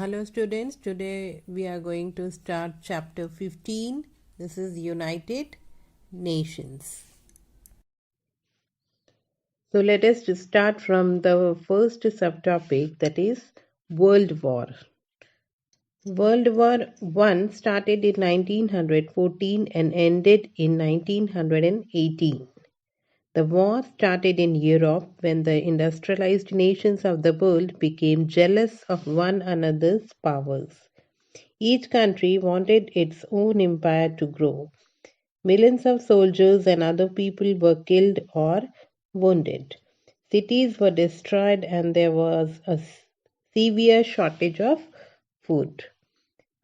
Hello students, today we are going to start chapter 15. This is United Nations. So let us start from the first subtopic, that is World War. World War I started in 1914 and ended in 1918. The war started in Europe when the industrialized nations of the world became jealous of one another's powers. Each country wanted its own empire to grow. Millions of soldiers and other people were killed or wounded. Cities were destroyed, and there was a severe shortage of food.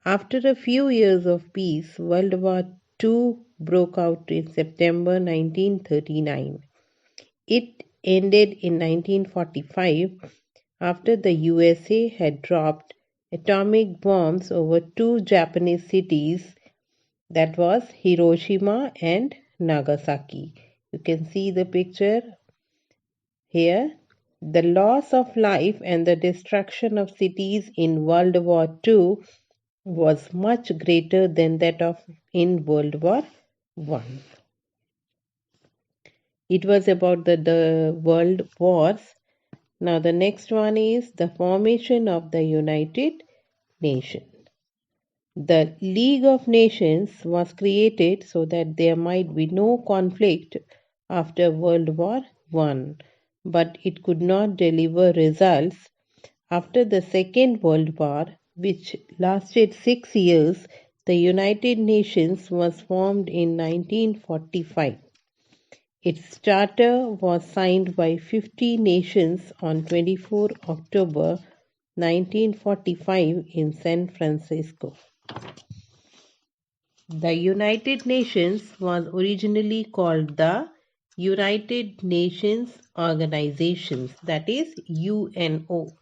After a few years of peace, World War II broke out in September 1939. It ended in 1945 after the USA had dropped atomic bombs over two Japanese cities, that was Hiroshima and Nagasaki. You can see the picture here. The loss of life and the destruction of cities in World War II was much greater than that of in World War I. It was about the world wars. Now the next one is the formation of the United Nations. The League of Nations was created so that there might be no conflict after World War I, but it could not deliver results. After the Second World War, which lasted 6 years, the United Nations was formed in 1945. Its charter was signed by 50 nations on 24 October 1945 in San Francisco. The United Nations was originally called the United Nations Organization, that is UNO.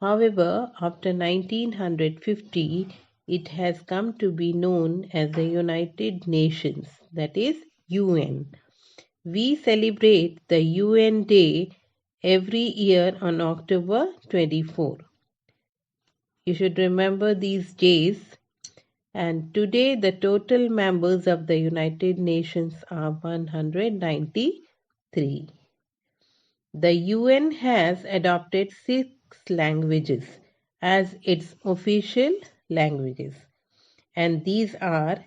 However, after 1950, it has come to be known as the United Nations, that is UN. We celebrate the UN Day every year on October 24. You should remember these days. And today the total members of the United Nations are 193. The UN has adopted 6 languages as its official languages, and these are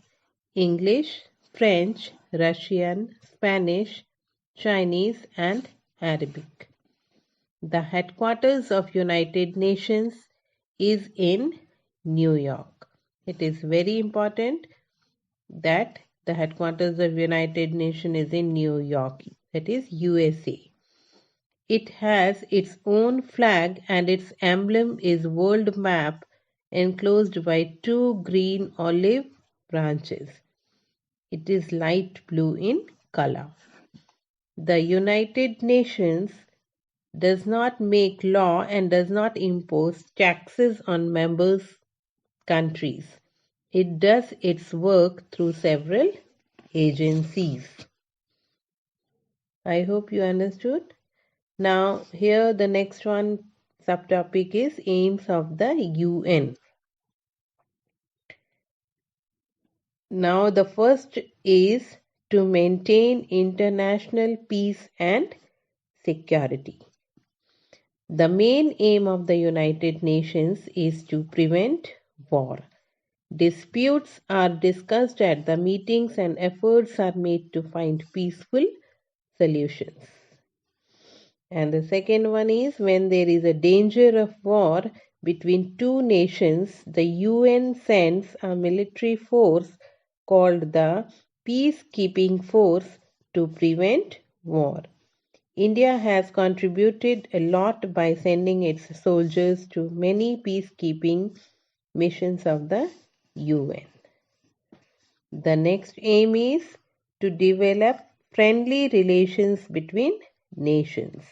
English, French, Russian, Spanish, Chinese, and Arabic. The headquarters of United Nations is in New York. It is very important that the headquarters of United Nations is in New York, that is USA. It has its own flag and its emblem is world map enclosed by 2 green olive branches. It is light blue in color. The United Nations does not make law and does not impose taxes on members countries. It does its work through several agencies. I hope you understood. Now here the next one subtopic is aims of the UN. Now the first is to maintain international peace and security. The main aim of the United Nations is to prevent war. Disputes are discussed at the meetings and efforts are made to find peaceful solutions. And the second one is when there is a danger of war between two nations, the UN sends a military force called the Peacekeeping Force to prevent war. India has contributed a lot by sending its soldiers to many peacekeeping missions of the UN. The next aim is to develop friendly relations between nations.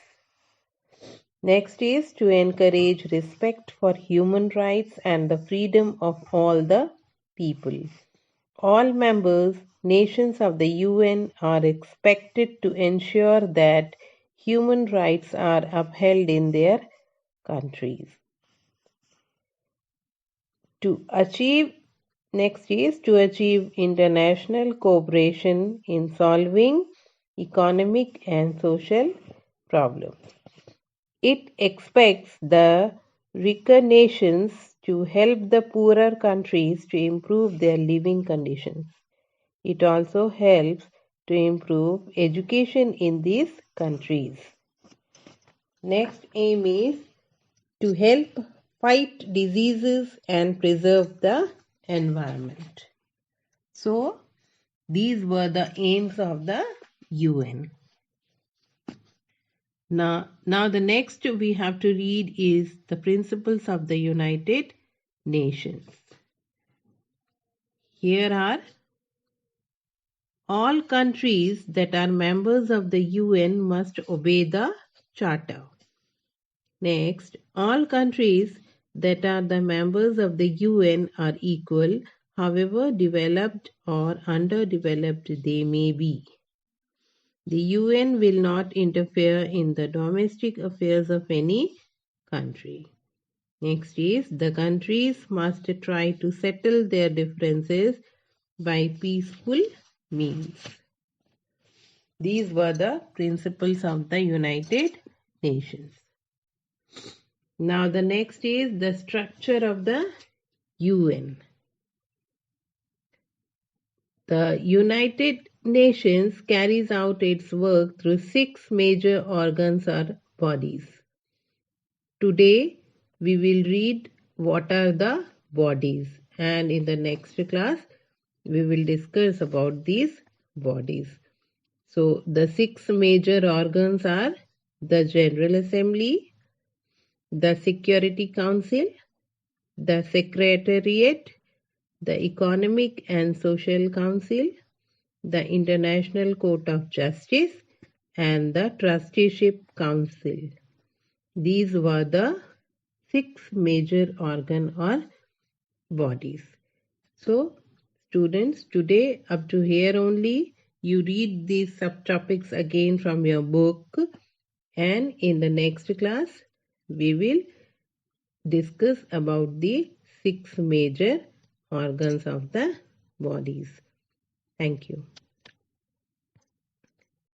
Next is to encourage respect for human rights and the freedom of all the people. All members nations of the UN are expected to ensure that human rights are upheld in their countries. To achieve Next is to achieve international cooperation in solving economic and social problems. It expects the richer nations to help the poorer countries to improve their living conditions. It also helps to improve education in these countries. Next aim is to help fight diseases and preserve the environment. So, these were the aims of the UN. Now the next we have to read is the principles of the United Nations. Here are all countries that are members of the UN must obey the Charter. Next, all countries that are the members of the UN are equal, however developed or underdeveloped they may be. The UN will not interfere in the domestic affairs of any country. Next is the countries must try to settle their differences by peaceful means. These were the principles of the United Nations. Now the next is the structure of the UN. The United Nations carries out its work through 6 major organs or bodies. Today we will read what are the bodies, and in the next class we will discuss about these bodies. So the 6 major organs are the General Assembly, the Security Council, the Secretariat, the Economic and Social Council, the International Court of Justice, and the Trusteeship Council. These were the 6 major organ or bodies. So, students, today up to here only, you read these subtopics again from your book, and in the next class, we will discuss about the 6 major organs of the bodies. Thank you.